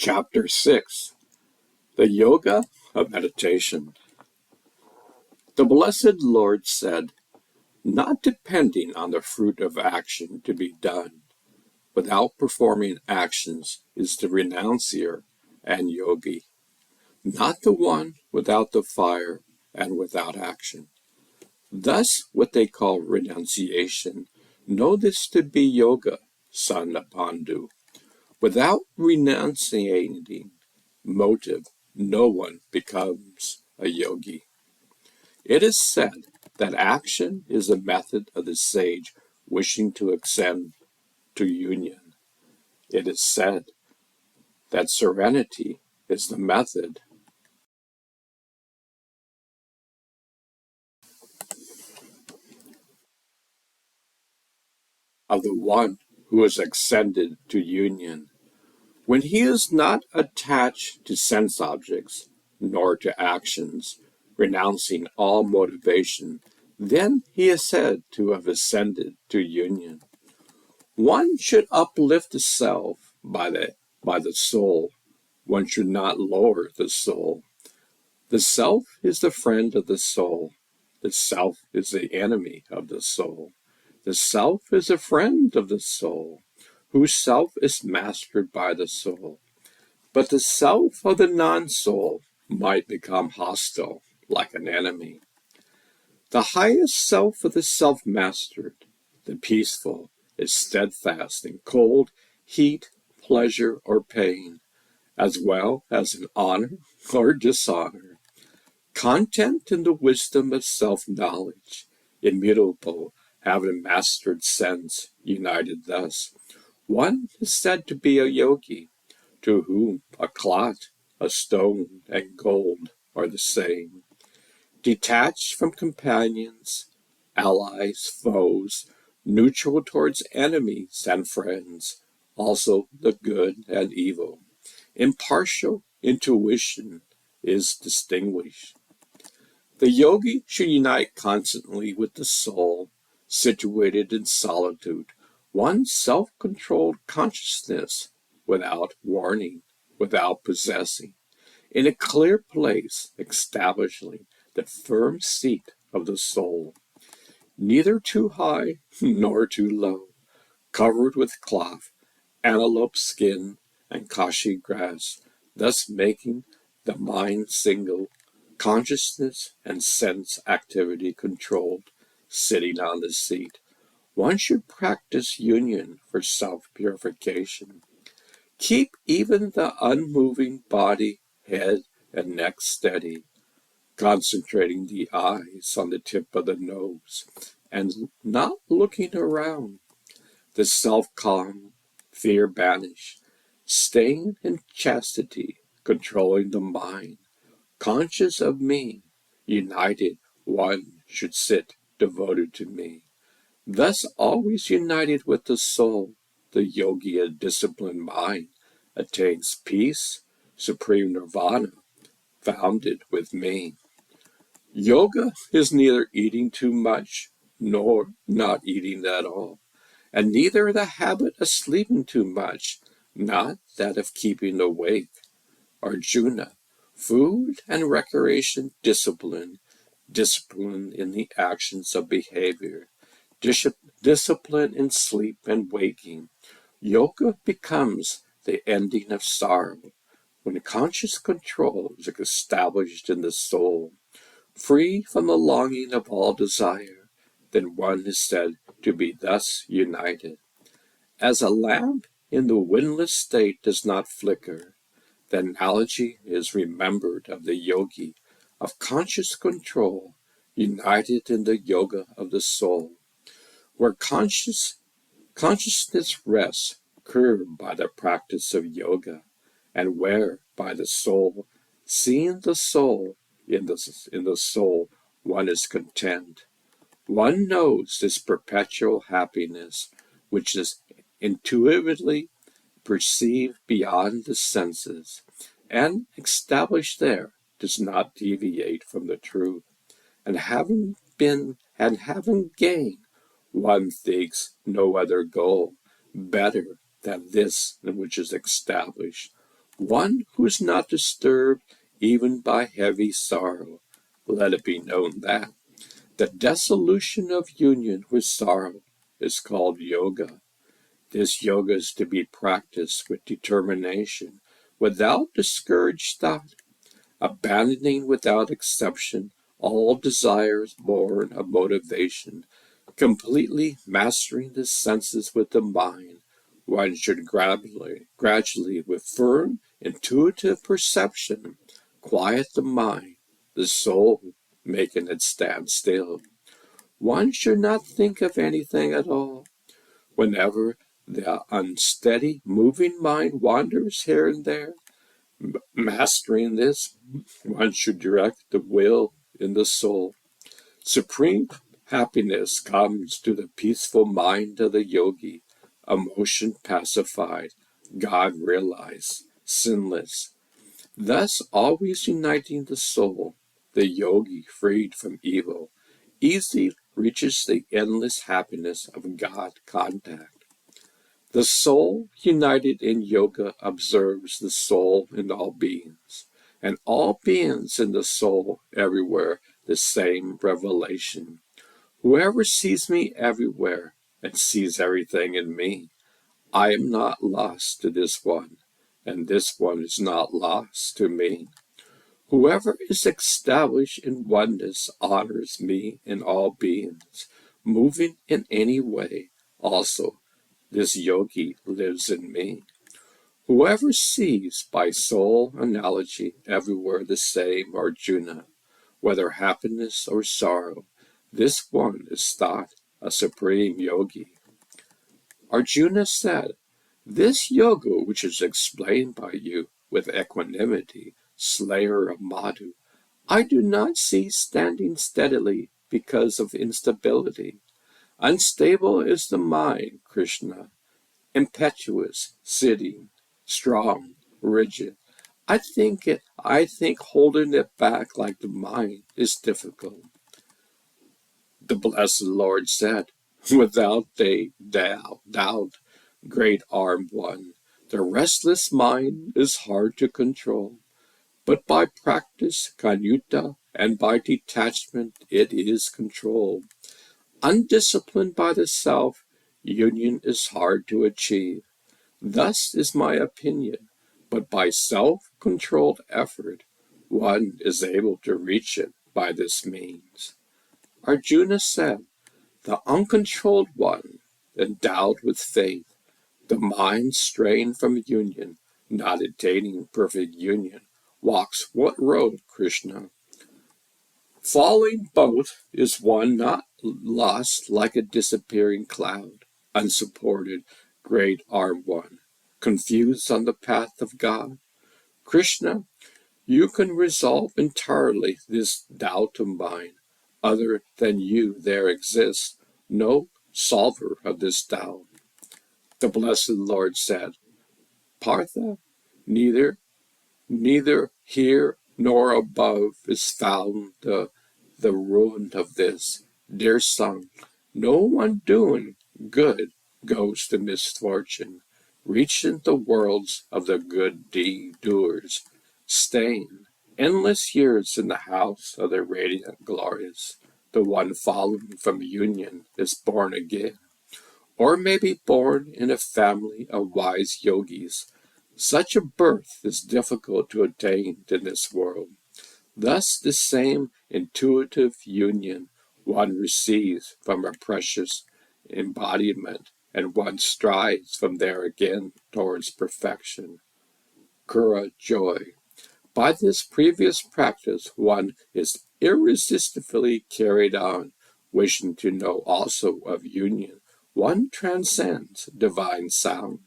Chapter 6. The Yoga of Meditation. The Blessed Lord said, "Not depending on the fruit of action to be done, without performing actions is the renuncier and yogi, not the one without the fire and without action. Thus what they call renunciation, know this to be yoga, son of Pandu. Without renunciating motive, no one becomes a yogi. It is said that action is the method of the sage wishing to ascend to union. It is said that serenity is the method of the one who is ascended to union. When he is not attached to sense objects, nor to actions, renouncing all motivation, then he is said to have ascended to union. One should uplift the self by the soul. One should not lower the soul. The self is the friend of the soul. The self is the enemy of the soul. The self is a friend of the soul, whose self is mastered by the soul. But the self of the non-soul might become hostile, like an enemy. The highest self of the self-mastered, the peaceful, is steadfast in cold, heat, pleasure, or pain, as well as in honor or dishonor. Content in the wisdom of self-knowledge, immutable, having mastered sense, united thus. One is said to be a yogi, to whom a clot, a stone, and gold are the same. Detached from companions, allies, foes, neutral towards enemies and friends, also the good and evil. Impartial intuition is distinguished. The yogi should unite constantly with the soul, situated in solitude, one self-controlled consciousness, without warning, without possessing, in a clear place, establishing the firm seat of the soul, neither too high nor too low, covered with cloth, antelope skin, and kashi grass, thus making the mind single, consciousness and sense activity controlled, sitting on the seat. One should practice union for self-purification. Keep even the unmoving body, head, and neck steady, concentrating the eyes on the tip of the nose and not looking around. The self-calm, fear banished, staying in chastity, controlling the mind, conscious of me, united, one should sit devoted to me. Thus always united with the soul, the yogi, a disciplined mind, attains peace, supreme nirvana, founded with me. Yoga is neither eating too much nor not eating at all, and neither the habit of sleeping too much, not that of keeping awake. Arjuna, food and recreation discipline in the actions of behavior, discipline in sleep and waking. Yoga becomes the ending of sorrow when conscious control is established in the soul, free from the longing of all desire. Then one is said to be thus united. As a lamp in the windless state does not flicker, the analogy is remembered of the yogi of conscious control, united in the yoga of the soul, where consciousness rests, curbed by the practice of yoga, and where, by the soul, seeing the soul in the soul, one is content. One knows this perpetual happiness, which is intuitively perceived beyond the senses, and established there, does not deviate from the truth. And having gained, one thinks no other goal better than this which is established. one who is not disturbed even by heavy sorrow. Let it be known that the dissolution of union with sorrow is called yoga. This yoga is to be practiced with determination, without discouraged thought, abandoning without exception all desires born of motivation, completely mastering the senses with the mind. One should gradually, with firm, intuitive perception, quiet the mind, the soul, making it stand still. One should not think of anything at all. Whenever the unsteady, moving mind wanders here and there, mastering this, one should direct the will in the soul. Supreme happiness comes to the peaceful mind of the yogi, emotion pacified, God realized, sinless. Thus always uniting the soul, the yogi freed from evil, easily reaches the endless happiness of God contact. The soul united in yoga observes the soul in all beings, and all beings in the soul everywhere the same revelation. Whoever sees me everywhere and sees everything in me, I am not lost to this one, and this one is not lost to me. Whoever is established in oneness honors me in all beings, moving in any way. Also, this yogi lives in me. Whoever sees by soul analogy everywhere the same Arjuna, whether happiness or sorrow, this one is thought a supreme yogi. Arjuna said, "This yoga which is explained by you with equanimity, slayer of Madhu, I do not see standing steadily because of instability. Unstable is the mind, Krishna, impetuous, sitting, strong, rigid. I think holding it back like the mind is difficult." The blessed Lord said, "Without doubt, great armed one, the restless mind is hard to control. But by practice, Kanyuta, and by detachment it is controlled. Undisciplined by the self, union is hard to achieve. Thus is my opinion, but by self-controlled effort, one is able to reach it by this means." Arjuna said, "The uncontrolled one, endowed with faith, the mind strained from union, not attaining perfect union, walks what road, Krishna? Following both is one not lost like a disappearing cloud, unsupported, great armed one, confused on the path of God. Krishna, you can resolve entirely this doubt of mine. Other than you there exists no solver of this doubt." The blessed Lord said, "Partha, neither here nor above is found the ruin of this. Dear son, no one doing good goes to misfortune, reaching the worlds of the good deed doers, staying endless years in the house of the radiant glorious. The one fallen from union is born again, or may be born in a family of wise yogis. Such a birth is difficult to attain in this world. Thus the same intuitive union one receives from a precious embodiment, and one strives from there again towards perfection. Kura joy. By this previous practice one is irresistibly carried on, wishing to know also of union. One transcends divine sound,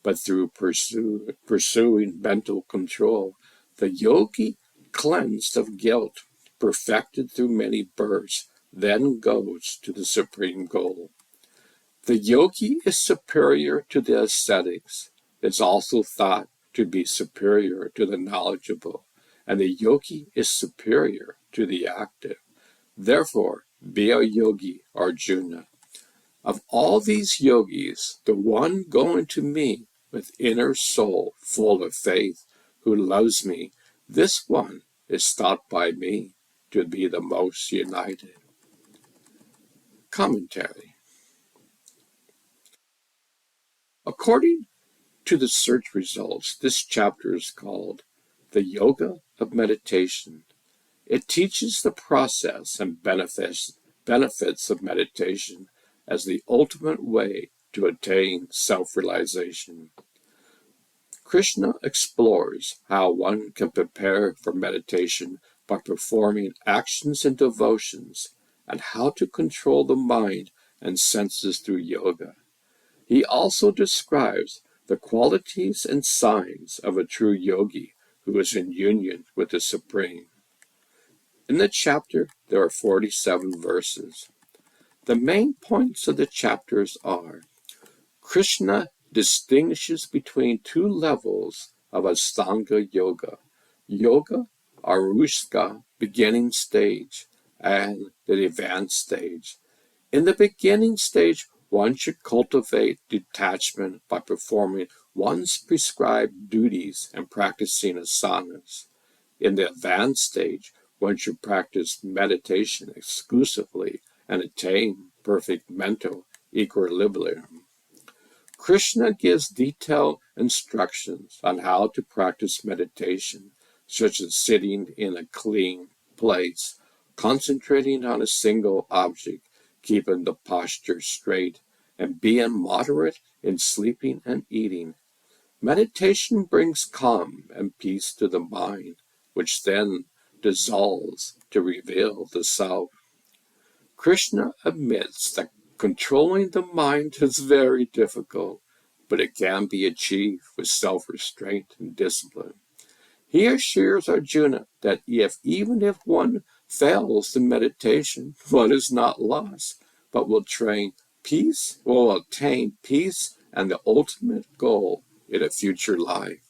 but through pursuing mental control, the yogi, cleansed of guilt, perfected through many births, then goes to the supreme goal. The yogi is superior to the ascetics, is also thought to be superior to the knowledgeable, and the yogi is superior to the active. Therefore, be a yogi, Arjuna. Of all these yogis, the one going to me with inner soul full of faith, who loves me, this one is thought by me to be the most united. Commentary. According to the search results, this chapter is called The Yoga of Meditation. It teaches the process and benefits of meditation as the ultimate way to attain self-realization. Krishna explores how one can prepare for meditation by performing actions and devotions, and how to control the mind and senses through yoga. He also describes the qualities and signs of a true yogi who is in union with the Supreme. In the chapter, there are 47 verses. The main points of the chapters are: Krishna distinguishes between two levels of Astanga Yoga: Yoga Arushka, beginning stage, and the advanced stage. In the beginning stage, one should cultivate detachment by performing one's prescribed duties and practicing asanas. In the advanced stage, one should practice meditation exclusively and attain perfect mental equilibrium. Krishna gives detailed instructions on how to practice meditation, such as sitting in a clean place, concentrating on a single object, keeping the posture straight, and being moderate in sleeping and eating. Meditation brings calm and peace to the mind, which then dissolves to reveal the self. Krishna admits that controlling the mind is very difficult, but it can be achieved with self-restraint and discipline. He assures Arjuna that even if one fails in meditation, one is not lost, but will attain peace and the ultimate goal in a future life.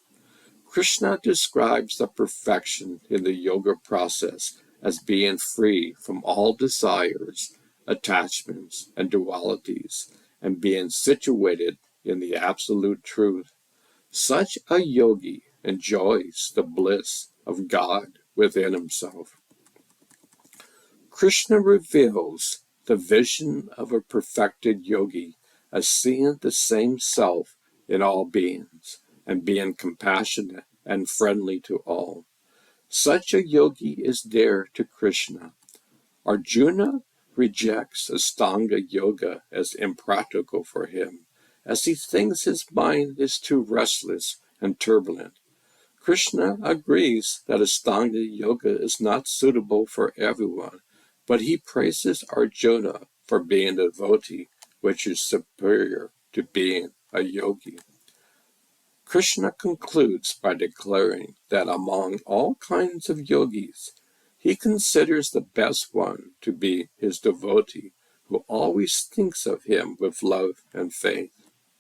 Krishna describes the perfection in the yoga process as being free from all desires, attachments, and dualities, and being situated in the absolute truth. Such a yogi enjoys the bliss of God within himself. Krishna reveals the vision of a perfected yogi as seeing the same self in all beings and being compassionate and friendly to all. Such a yogi is dear to Krishna. Arjuna rejects Astanga Yoga as impractical for him, as he thinks his mind is too restless and turbulent. Krishna agrees that Astanga Yoga is not suitable for everyone, but he praises Arjuna for being a devotee, which is superior to being a yogi. Krishna concludes by declaring that among all kinds of yogis, he considers the best one to be his devotee, who always thinks of him with love and faith.